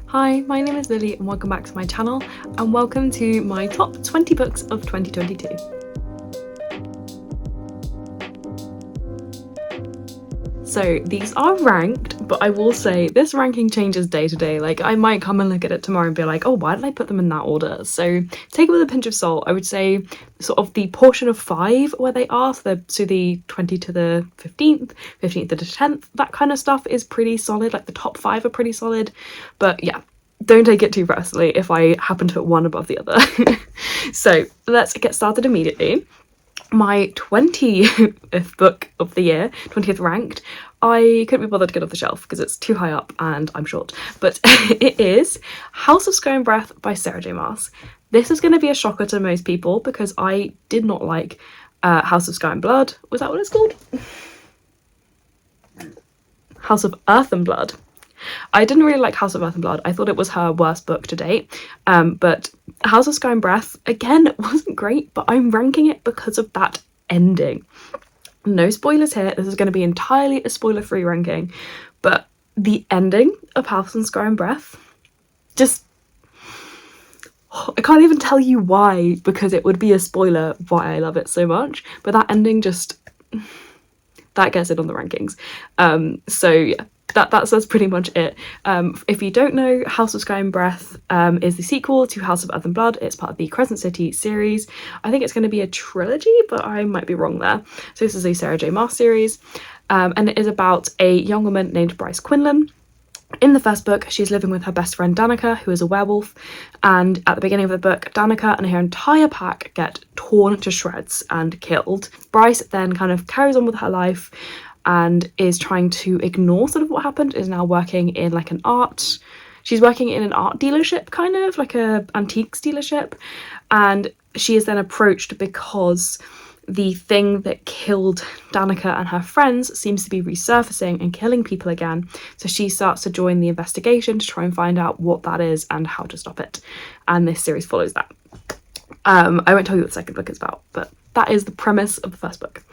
Hi, my name is Lily and welcome back to my channel and welcome to my top 20 books of 2022. So these are ranked, but I will say this ranking changes day to day. Like I might come and look at it tomorrow and be like, oh, why did I put them in that order? So take it with a pinch of salt. I would say sort of the portion of 5 where they are, so the 20 to the 15th, 15th to the 10th, that kind of stuff is pretty solid. Like the top 5 are pretty solid, but yeah, don't take it too personally if I happen to put one above the other. So let's get started immediately. My 20th book of the year, 20th ranked, I couldn't be bothered to get off the shelf because it's too high up and I'm short, but it is House of Sky and Breath by Sarah J Maas. This is going to be a shocker to most people because I did not like House of Sky and Blood. Was that what it's called? House of Earth and Blood. I didn't really like House of Earth and Blood. I thought it was her worst book to date. But House of Sky and Breath, again, wasn't great, but I'm ranking it because of that ending. No spoilers here. This is going to be entirely a spoiler-free ranking. But the ending of House of Sky and Breath, just... I can't even tell you why, because it would be a spoiler why I love it so much. But that ending just... that gets it on the rankings. So yeah. That's pretty much it. If you don't know, House of Sky and Breath is the sequel to House of Earth and Blood. It's part of the Crescent City series. I think it's going to be a trilogy, but I might be wrong there. So this is a Sarah J Maas series, and it is about a young woman named Bryce Quinlan. In the first book, she's living with her best friend Danica, who is a werewolf, and at the beginning of the book, Danica and her entire pack get torn to shreds and killed. Bryce then kind of carries on with her life and is trying to ignore sort of what happened, is now working in like she's working in an art dealership, kind of like a antiques dealership, and she is then approached because the thing that killed Danica and her friends seems to be resurfacing and killing people again. So she starts to join the investigation to try and find out what that is and how to stop it. And this series follows that. I won't tell you what the second book is about, but that is the premise of the first book.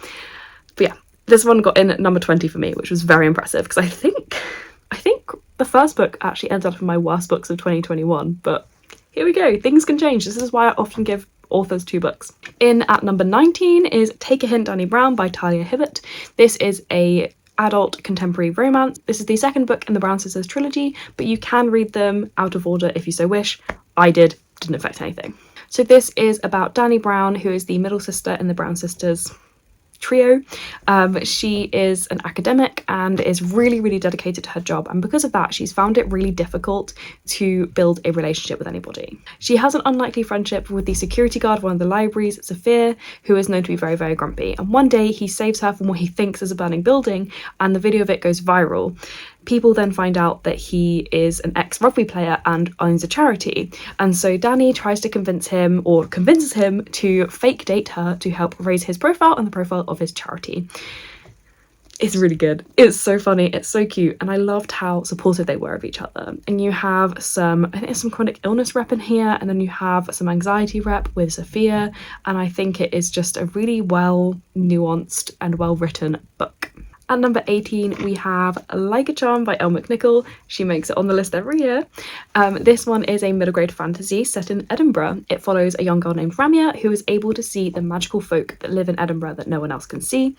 But yeah, this one got in at number 20 for me, which was very impressive because I think the first book actually ends up in my worst books of 2021, but here we go. Things can change. This is why I often give authors 2 books. In at number 19 is Take a Hint, Dani Brown by Talia Hibbert. This is a adult contemporary romance. This is the second book in the Brown Sisters trilogy, but you can read them out of order if you so wish. I didn't affect anything. So this is about Dani Brown, who is the middle sister in the Brown Sisters trio. She is an academic and is really dedicated to her job, and because of that she's found it really difficult to build a relationship with anybody. She has an unlikely friendship with the security guard of one of the libraries, Zafir, who is known to be very grumpy, and one day he saves her from what he thinks is a burning building and the video of it goes viral. People then find out that he is an ex-rugby player and owns a charity, and so Dani tries to convinces him to fake date her to help raise his profile and the profile of his charity. It's really good. It's so funny, it's so cute, and I loved how supportive they were of each other. And you have I think there's some chronic illness rep in here, and then you have some anxiety rep with Sophia, and I think it is just a really well nuanced and well written book. At number 18, we have Like a Charm by Elle McNichol. She makes it on the list every year. This one is a middle grade fantasy set in Edinburgh. It follows a young girl named Ramya who is able to see the magical folk that live in Edinburgh that no one else can see.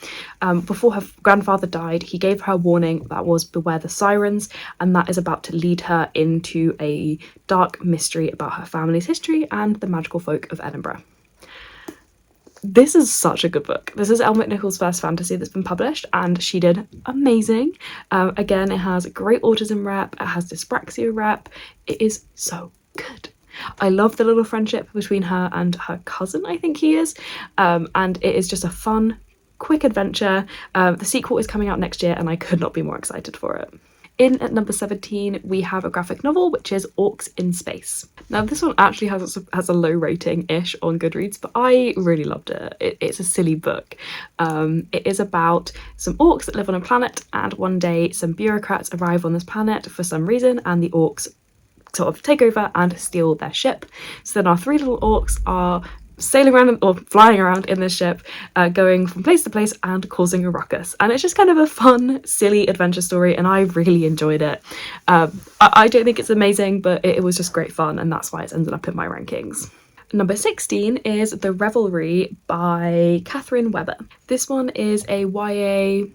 Before her grandfather died, he gave her a warning that was beware the sirens, and that is about to lead her into a dark mystery about her family's history and the magical folk of Edinburgh. This is such a good book. This is Elle McNichol's first fantasy that's been published, and she did amazing. Again, it has great autism rep, it has dyspraxia rep. It is so good. I love the little friendship between her and her cousin, I think he is, and it is just a fun, quick adventure. The sequel is coming out next year, and I could not be more excited for it. In at number 17, we have a graphic novel, which is Orcs in Space. Now, this one actually has a low rating-ish on Goodreads, but I really loved it. It's a silly book. It is about some orcs that live on a planet, and one day some bureaucrats arrive on this planet for some reason, and the orcs sort of take over and steal their ship. So then our 3 little orcs are sailing around or flying around in this ship, going from place to place and causing a ruckus. And it's just kind of a fun, silly adventure story, and I really enjoyed it. I don't think it's amazing, but it was just great fun, and that's why it's ended up in my rankings. Number 16 is The Revelry by Catherine Webber. This one is a YA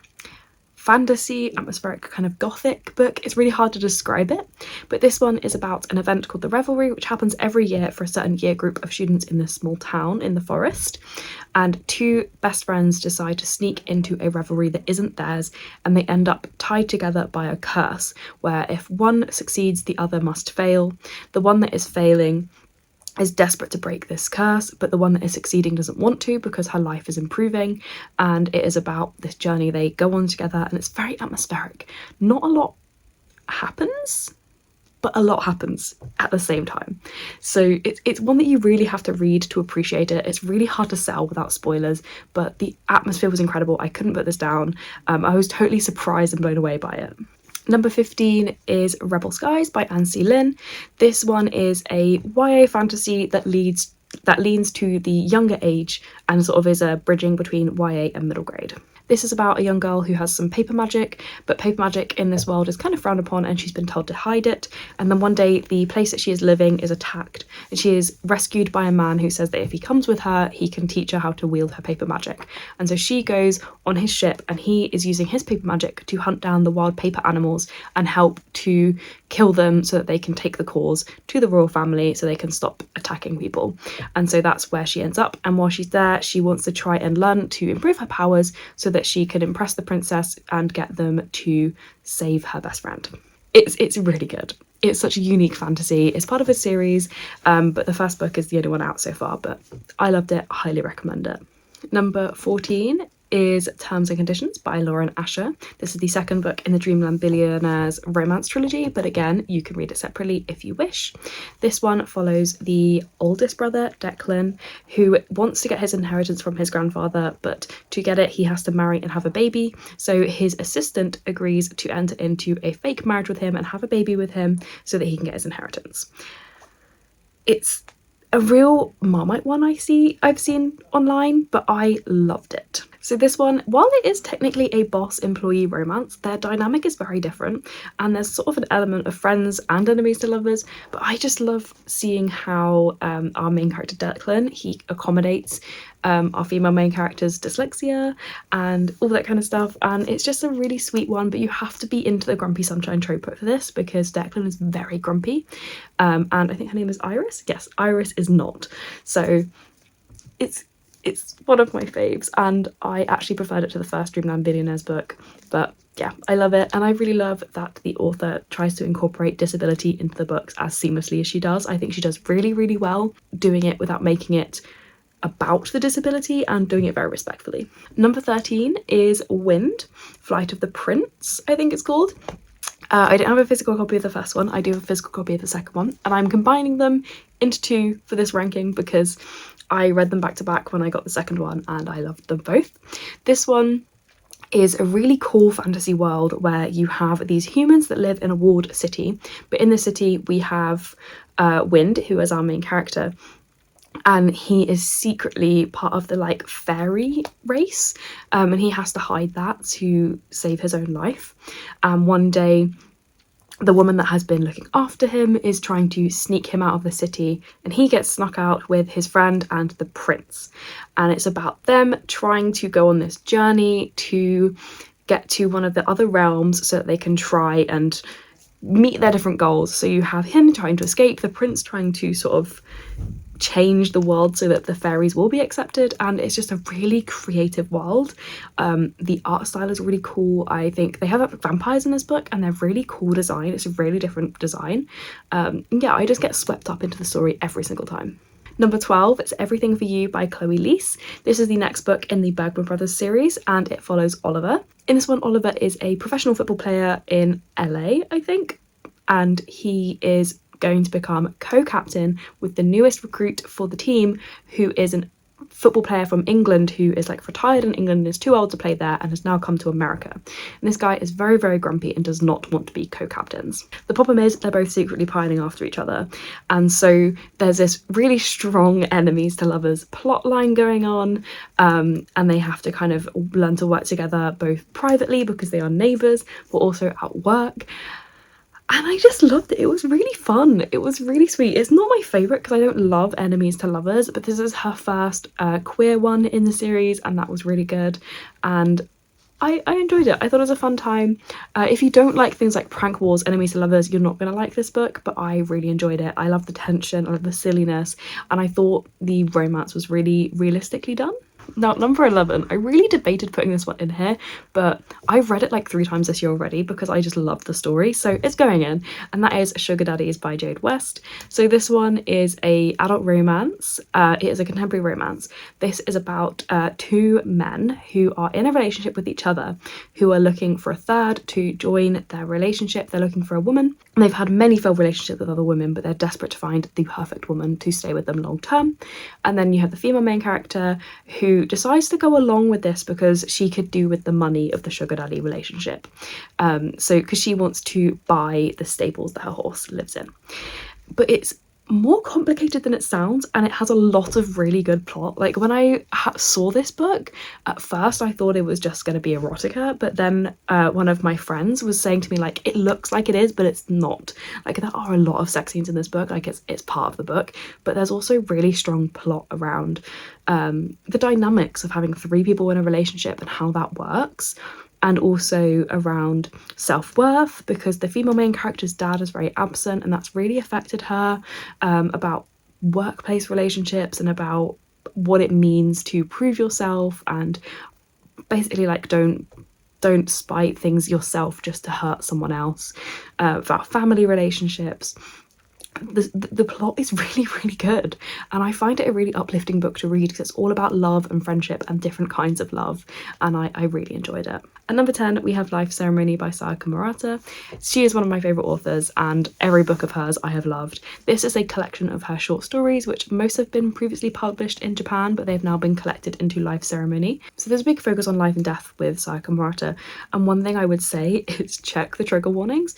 fantasy, atmospheric, kind of gothic book. It's really hard to describe it, but this one is about an event called the Revelry, which happens every year for a certain year group of students in this small town in the forest. And two best friends decide to sneak into a revelry that isn't theirs, and they end up tied together by a curse, where if one succeeds, the other must fail. The one that is failing is desperate to break this curse, but the one that is succeeding doesn't want to because her life is improving, and it is about this journey they go on together, and it's very atmospheric. Not a lot happens, but a lot happens at the same time. So it's one that you really have to read to appreciate it. It's really hard to sell without spoilers, but the atmosphere was incredible. I couldn't put this down. I was totally surprised and blown away by it. Number 15 is Rebel Skies by Anne C. Lin. This one is a YA fantasy that leans to the younger age and sort of is a bridging between YA and middle grade. This is about a young girl who has some paper magic, but paper magic in this world is kind of frowned upon and she's been told to hide it. And then one day the place that she is living is attacked and she is rescued by a man who says that if he comes with her, he can teach her how to wield her paper magic. And so she goes on his ship and he is using his paper magic to hunt down the wild paper animals and help to kill them so that they can take the cause to the royal family so they can stop attacking people. And so that's where she ends up. And while she's there, she wants to try and learn to improve her powers so that she can impress the princess and get them to save her best friend. It's really good. It's such a unique fantasy. It's part of a series, but the first book is the only one out so far, but I loved it. I highly recommend it. Number 14 is Terms and Conditions by Lauren Asher. This is the second book in the Dreamland Billionaires romance trilogy, but again, you can read it separately if you wish. This one follows the oldest brother, Declan, who wants to get his inheritance from his grandfather, but to get it, he has to marry and have a baby. So his assistant agrees to enter into a fake marriage with him and have a baby with him so that he can get his inheritance. It's a real Marmite one I've seen online, but I loved it. So this one, while it is technically a boss-employee romance, their dynamic is very different, and there's sort of an element of friends and enemies to lovers, but I just love seeing how our main character Declan, he accommodates our female main character's dyslexia and all that kind of stuff, and it's just a really sweet one, but you have to be into the Grumpy Sunshine trope for this because Declan is very grumpy, and I think her name is Iris? Yes, Iris is not. So it's one of my faves, and I actually preferred it to the first Dreamland Billionaires book, but yeah, I love it, and I really love that the author tries to incorporate disability into the books as seamlessly as she does. I think she does really, really well doing it without making it about the disability and doing it very respectfully. Number 13 is Wind, Flight of the Prince, I think it's called. I don't have a physical copy of the first one, I do have a physical copy of the second one, and I'm combining them into two for this ranking because I read them back to back when I got the second one and I loved them both. This one is a really cool fantasy world where you have these humans that live in a walled city, but in the city we have Wind, who is our main character, and he is secretly part of the like fairy race, and he has to hide that to save his own life. And one day the woman that has been looking after him is trying to sneak him out of the city, and he gets snuck out with his friend and the prince. And it's about them trying to go on this journey to get to one of the other realms so that they can try and meet their different goals. So you have him trying to escape, the prince trying to sort of change the world so that the fairies will be accepted, and it's just a really creative world. The art style is really cool. I think they have vampires in this book and they're really cool design. It's a really different design. Yeah, I just get swept up into the story every single time. Number 12 is Everything for You by Chloe Leese. This is the next book in the Bergman Brothers series, and it follows Oliver. In this one, Oliver is a professional football player in LA, I think, and he is going to become co-captain with the newest recruit for the team, who is a football player from England who is like retired in England and is too old to play there and has now come to America. And this guy is very, very grumpy and does not want to be co-captains. The problem is they're both secretly pining after each other, and so there's this really strong enemies to lovers plot line going on, and they have to kind of learn to work together both privately because they are neighbours, but also at work. And I just loved it. It was really fun. It was really sweet. It's not my favourite because I don't love enemies to lovers, but this is her first queer one in the series, and that was really good. And I enjoyed it. I thought it was a fun time. If you don't like things like prank wars, enemies to lovers, you're not going to like this book, but I really enjoyed it. I love the tension, I love the silliness, and I thought the romance was really realistically done. Now, number 11, I really debated putting this one in here, but I've read it like 3 times this year already because I just love the story, so it's going in, and that is Sugar Daddies by Jade West. So this one is a adult romance. It is a contemporary romance. This is about 2 men who are in a relationship with each other, who are looking for a third to join their relationship. They're looking for a woman. And they've had many failed relationships with other women, but they're desperate to find the perfect woman to stay with them long term. And then you have the female main character who decides to go along with this because she could do with the money of the sugar daddy relationship. Because she wants to buy the stables that her horse lives in. But it's more complicated than it sounds, and it has a lot of really good plot. Like when I saw this book, at first I thought it was just going to be erotica, but then one of my friends was saying to me like, it looks like it is, but it's not. Like there are a lot of sex scenes in this book, like it's part of the book, but there's also really strong plot around the dynamics of having 3 people in a relationship and how that works. And also around self-worth, because the female main character's dad is very absent and that's really affected her, about workplace relationships and about what it means to prove yourself, and basically like don't spite things yourself just to hurt someone else, about family relationships. The plot is really, really good, and I find it a really uplifting book to read because it's all about love and friendship and different kinds of love, and I really enjoyed it. At number 10, we have Life Ceremony by Sayaka Murata. She is one of my favourite authors, and every book of hers I have loved. This is a collection of her short stories, which most have been previously published in Japan, but they've now been collected into Life Ceremony. So there's a big focus on life and death with Sayaka Murata, and one thing I would say is check the trigger warnings.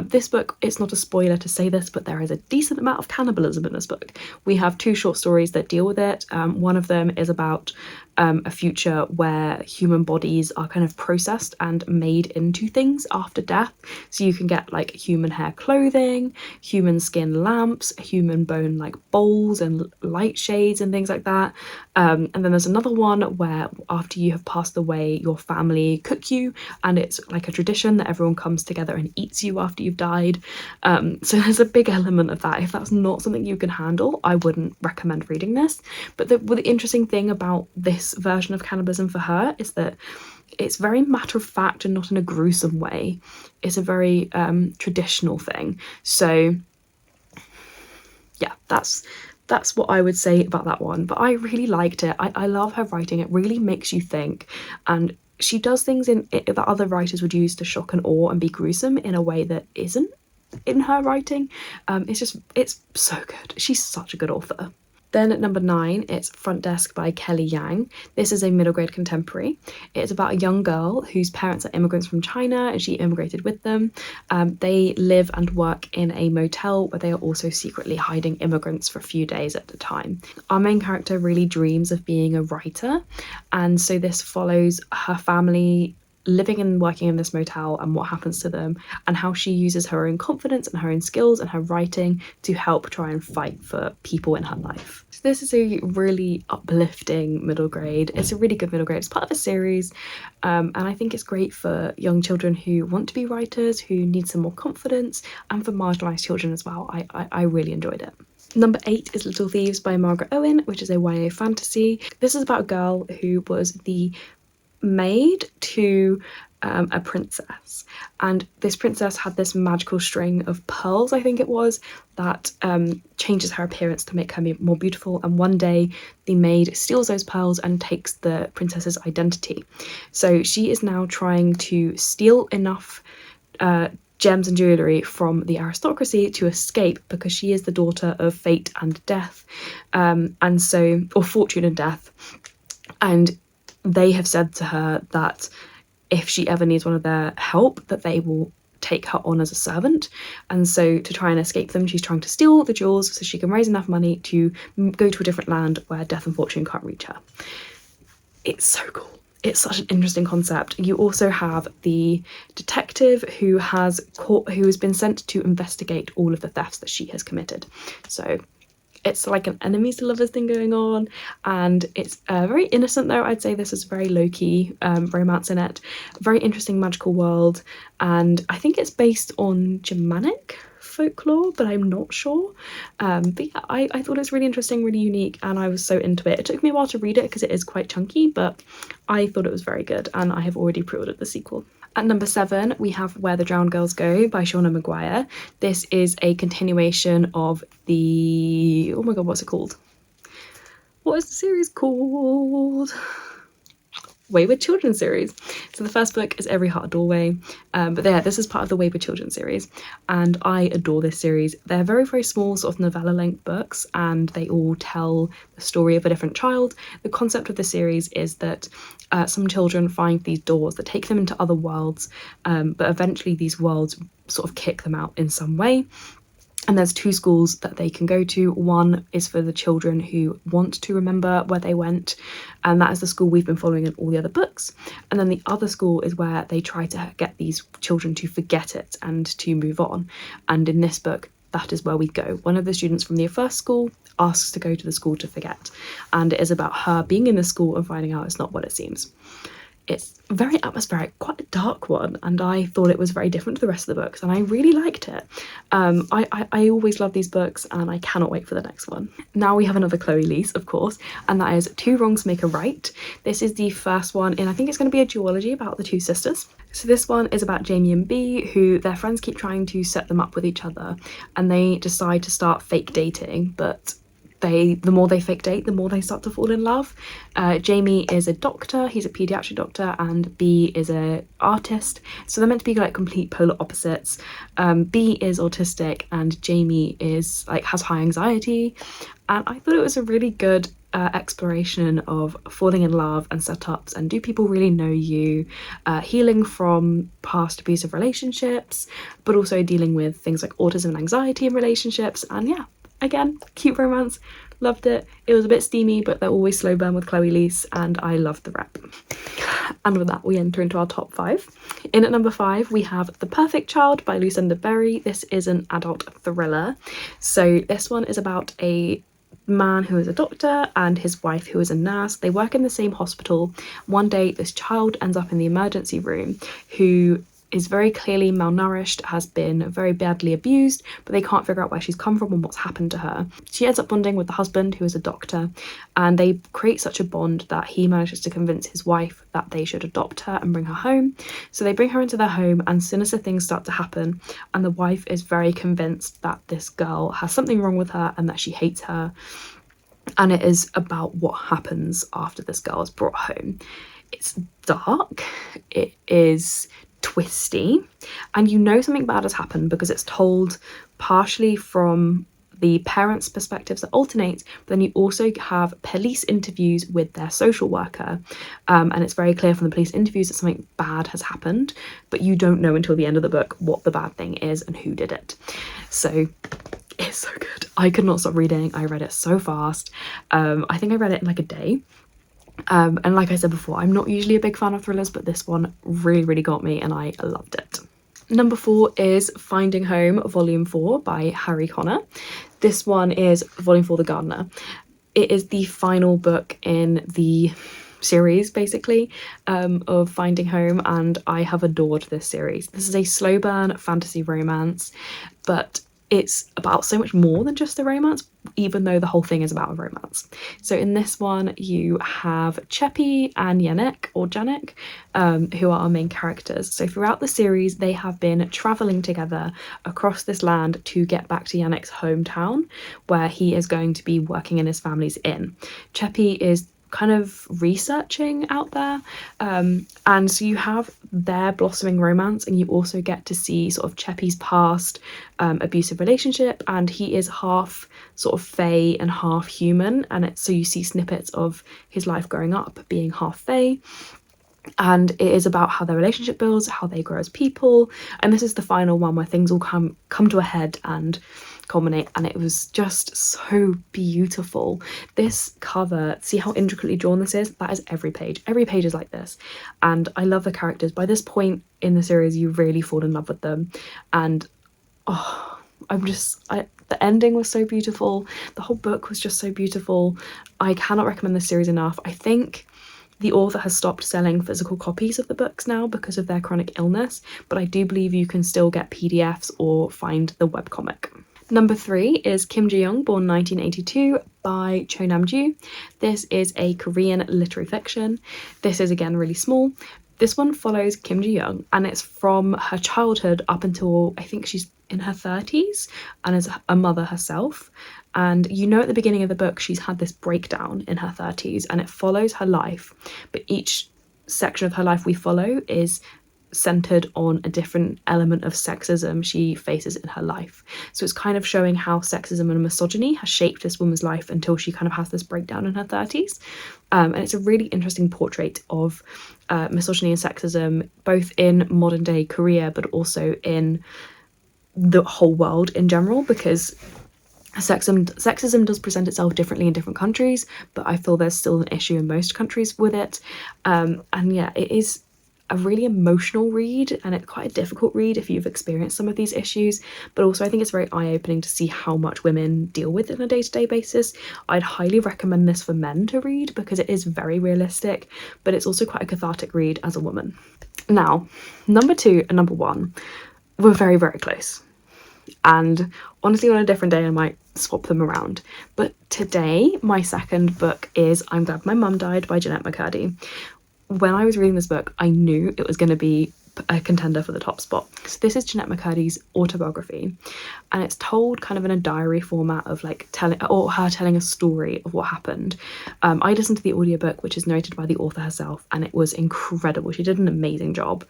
This book, it's not a spoiler to say this, but there is a decent amount of cannibalism in this book. We have 2 short stories that deal with it. One of them is about a future where human bodies are kind of processed and made into things after death. So you can get like human hair clothing, human skin lamps, human bone like bowls and light shades and things like that. And then there's another one where after you have passed away, your family cook you, and it's like a tradition that everyone comes together and eats you after you've died. So there's a big element of that. If that's not something you can handle, I wouldn't recommend reading this. But the interesting thing about this version of cannibalism for her is that it's very matter of fact and not in a gruesome way. It's a very traditional thing. So yeah, that's what I would say about that one. But I really liked it. I love her writing. It really makes you think, and she does things in it that other writers would use to shock and awe and be gruesome in a way that isn't in her writing. It's so good. She's such a good author. Then at number 9, it's Front Desk by Kelly Yang. This is a middle grade contemporary. It's about a young girl whose parents are immigrants from China and she immigrated with them. They live and work in a motel where they are also secretly hiding immigrants for a few days at a time. Our main character really dreams of being a writer, and so this follows her family living and working in this motel and what happens to them, and how she uses her own confidence and her own skills and her writing to help try and fight for people in her life. So this is a really uplifting middle grade. It's a really good middle grade. It's part of a series, and I think it's great for young children who want to be writers, who need some more confidence, and for marginalised children as well. I really enjoyed it. Number 8 is Little Thieves by Margaret Owen, which is a YA fantasy. This is about a girl who was the maid to a princess, and this princess had this magical string of pearls, I think it was, that changes her appearance to make her more beautiful, and one day the maid steals those pearls and takes the princess's identity. So she is now trying to steal enough gems and jewellery from the aristocracy to escape, because she is the daughter of fate and death, or fortune and death. And they have said to her that if she ever needs one of their help, that they will take her on as a servant. And so to try and escape them, she's trying to steal the jewels so she can raise enough money to go to a different land where death and fortune can't reach her. It's so cool. It's such an interesting concept. You also have the detective who has been sent to investigate all of the thefts that she has committed. So it's like an enemies to lovers thing going on, and it's very innocent though. I'd say this is very low-key romance in it. Very interesting magical world, and I think it's based on Germanic folklore, but I'm not sure. But yeah, I thought it was really interesting, really unique, and I was so into it. It took me a while to read it because it is quite chunky, but I thought it was very good, and I have already pre-ordered the sequel. At number 7, we have Where the Drowned Girls Go by Shauna Maguire. This is a continuation of the... oh my god, what's it called? What is the series called? Wayward Children series. So the first book is Every Heart a Doorway, but this is part of the Wayward Children series, and I adore this series. They're very, very small sort of novella-length books, and they all tell the story of a different child. The concept of the series is that some children find these doors that take them into other worlds, but eventually these worlds sort of kick them out in some way. And there's 2 schools that they can go to. One is for the children who want to remember where they went, and that is the school we've been following in all the other books. And then the other school is where they try to get these children to forget it and to move on. And in this book, that is where we go. One of the students from the first school asks to go to the school to forget, and it is about her being in the school and finding out it's not what it seems. It's very atmospheric, quite a dark one, and I thought it was very different to the rest of the books, and I really liked it. I always love these books, and I cannot wait for the next one. Now we have another Chloe Lease, of course, and that is Two Wrongs Make a Right. This is the first one, and I think it's going to be a duology about the 2 sisters. So this one is about Jamie and Bea, who their friends keep trying to set them up with each other, and they decide to start fake dating, but the more they fake date, the more they start to fall in love. Jamie is a doctor, he's a paediatric doctor, and Bea is an artist, so they're meant to be like complete polar opposites. Bea is autistic and Jamie is has high anxiety, and I thought it was a really good exploration of falling in love and setups, and do people really know you, healing from past abusive relationships, but also dealing with things like autism and anxiety in relationships. And yeah, again, cute romance, loved it. It was a bit steamy, but they're always slow burn with Chloe Lease, and I loved the rep. And with that, we enter into our top 5. In at number 5, we have The Perfect Child by Lucinda Berry. This is an adult thriller. So this one is about a man who is a doctor and his wife who is a nurse. They work in the same hospital. One day, this child ends up in the emergency room who is very clearly malnourished, has been very badly abused, but they can't figure out where she's come from and what's happened to her. She ends up bonding with the husband, who is a doctor, and they create such a bond that he manages to convince his wife that they should adopt her and bring her home. So they bring her into their home, and sinister things start to happen, and the wife is very convinced that this girl has something wrong with her and that she hates her. And it is about what happens after this girl is brought home. It's dark, it is twisty, and you know something bad has happened because it's told partially from the parents' perspectives that alternate, but then you also have police interviews with their social worker, and it's very clear from the police interviews that something bad has happened, but you don't know until the end of the book what the bad thing is and who did it. So it's so good. I could not stop reading. I read it so fast. I think I read it in like a day. And like I said before, I'm not usually a big fan of thrillers, but this one really, really got me and I loved it. Number 4 is Finding Home Volume 4 by Harry Connor. This one is Volume 4 The Gardener. It is the final book in the series, basically, of Finding Home, and I have adored this series. This is a slow burn fantasy romance, but it's about so much more than just the romance, even though the whole thing is about a romance. So in this one, you have Cheppy and Yannick, or Janek, who are our main characters. So throughout the series, they have been travelling together across this land to get back to Yannick's hometown, where he is going to be working in his family's inn. Cheppy is kind of researching out there. And so you have their blossoming romance, and you also get to see sort of Cheppy's past abusive relationship, and he is half sort of fae and half human, and so you see snippets of his life growing up being half fae. And it is about how their relationship builds, how they grow as people, and this is the final one where things all come to a head and culminate, and it was just so beautiful. This cover, see how intricately drawn this is? That is every page is like this, and I love the characters. By this point in the series you really fall in love with them, and the ending was so beautiful, the whole book was just so beautiful. I cannot recommend this series enough. I think the author has stopped selling physical copies of the books now because of their chronic illness, but I do believe you can still get PDFs or find the webcomic. Number 3 is Kim Ji-young, born 1982, by Cho Nam-ju. This is a Korean literary fiction. This is again really small. This one follows Kim Ji-young, and it's from her childhood up until I think she's in her 30s and is a mother herself. And you know at the beginning of the book she's had this breakdown in her 30s, and it follows her life, but each section of her life we follow is centered on a different element of sexism she faces in her life. So it's kind of showing how sexism and misogyny has shaped this woman's life until she kind of has this breakdown in her 30s. And it's a really interesting portrait of misogyny and sexism, both in modern day Korea but also in the whole world in general, because sexism does present itself differently in different countries, but I feel there's still an issue in most countries with it. And yeah, it is a really emotional read, and it's quite a difficult read if you've experienced some of these issues, but also I think it's very eye-opening to see how much women deal with it on a day-to-day basis. I'd highly recommend this for men to read because it is very realistic, but it's also quite a cathartic read as a woman. Now, number 2 and number 1 were very, very close. And honestly, on a different day I might swap them around. But today, my second book is I'm Glad My Mum Died by Jennette McCurdy. When I was reading this book, I knew it was going to be a contender for the top spot. So this is Jennette McCurdy's autobiography, and it's told kind of in a diary format of like her telling a story of what happened. I listened to the audiobook, which is narrated by the author herself, and it was incredible. She did an amazing job.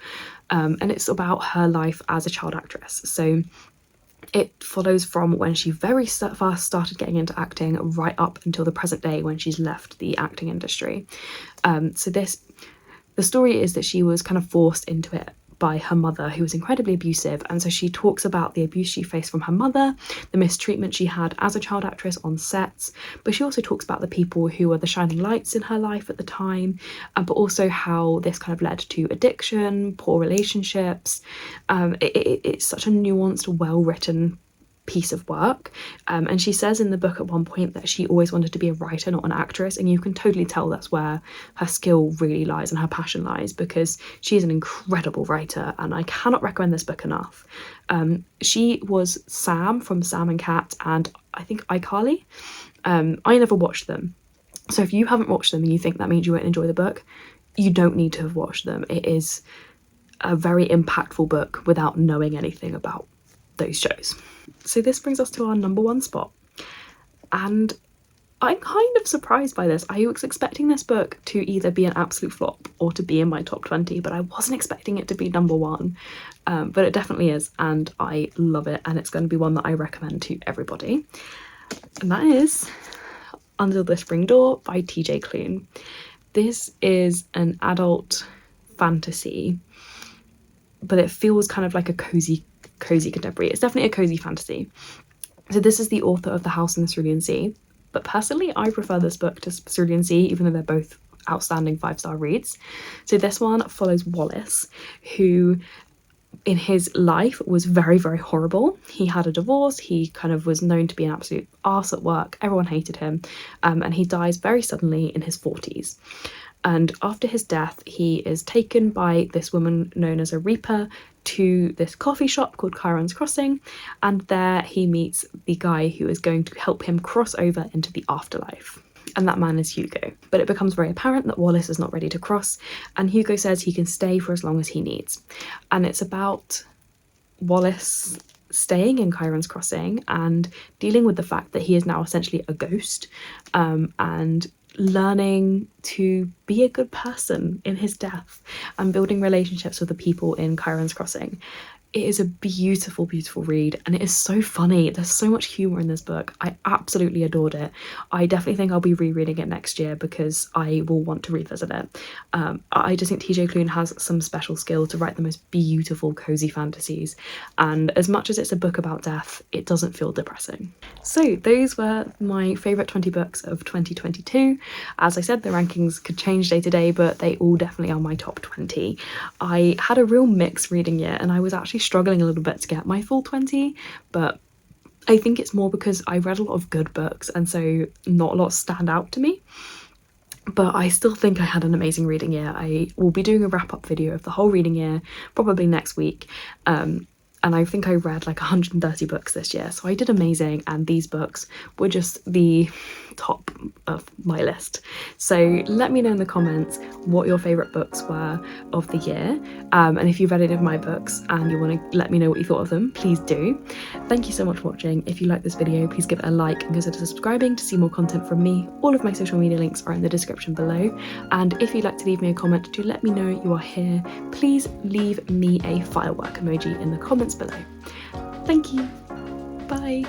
And it's about her life as a child actress. So it follows from when she very first started getting into acting right up until the present day when she's left the acting industry. The story is that she was kind of forced into it by her mother, who was incredibly abusive, and so she talks about the abuse she faced from her mother, the mistreatment she had as a child actress on sets, but she also talks about the people who were the shining lights in her life at the time, but also how this kind of led to addiction, poor relationships. It's such a nuanced, well-written piece of work, and she says in the book at one point that she always wanted to be a writer, not an actress, and you can totally tell that's where her skill really lies and her passion lies, because she is an incredible writer, and I cannot recommend this book enough. She was Sam from Sam and Cat and I think iCarly. I never watched them, so if you haven't watched them and you think that means you won't enjoy the book, you don't need to have watched them. It is a very impactful book without knowing anything about those shows. So this brings us to our number 1 spot, and I'm kind of surprised by this. I was expecting this book to either be an absolute flop or to be in my top 20, but I wasn't expecting it to be number 1, but it definitely is, and I love it, and it's going to be one that I recommend to everybody, and that is Under the Spring Door by TJ Klune. This is an adult fantasy, but it feels kind of like a cozy contemporary. It's definitely a cozy fantasy. So this is the author of The House in the Cerulean Sea, but personally I prefer this book to Cerulean Sea, even though they're both outstanding 5-star reads. So this one follows Wallace, who in his life was very, very horrible. He had a divorce, he kind of was known to be an absolute arse at work, everyone hated him, and he dies very suddenly in his 40s. And after his death, he is taken by this woman known as a Reaper to this coffee shop called Chiron's Crossing, and there he meets the guy who is going to help him cross over into the afterlife. And that man is Hugo. But it becomes very apparent that Wallace is not ready to cross, and Hugo says he can stay for as long as he needs. And it's about Wallace staying in Chiron's Crossing and dealing with the fact that he is now essentially a ghost, and learning to be a good person in his death and building relationships with the people in Chiron's Crossing. It is a beautiful, beautiful read, and it is so funny. There's so much humour in this book. I absolutely adored it. I definitely think I'll be rereading it next year because I will want to revisit it. I just think TJ Klune has some special skill to write the most beautiful, cosy fantasies, and as much as it's a book about death, it doesn't feel depressing. So those were my favourite 20 books of 2022. As I said, the rankings could change day to day, but they all definitely are my top 20. I had a real mixed reading year, and I was actually struggling a little bit to get my full 20, but I think it's more because I read a lot of good books and so not a lot stand out to me. But I still think I had an amazing reading year. I will be doing a wrap-up video of the whole reading year probably next week. And I think I read like 130 books this year, so I did amazing, and these books were just the top of my list. So let me know in the comments what your favourite books were of the year, and if you've read any of my books and you want to let me know what you thought of them, please do. Thank you so much for watching. If you like this video, please give it a like and consider subscribing to see more content from me. All of my social media links are in the description below, and if you'd like to leave me a comment to let me know you are here, please leave me a firework emoji in the comments below. Thank you. Bye.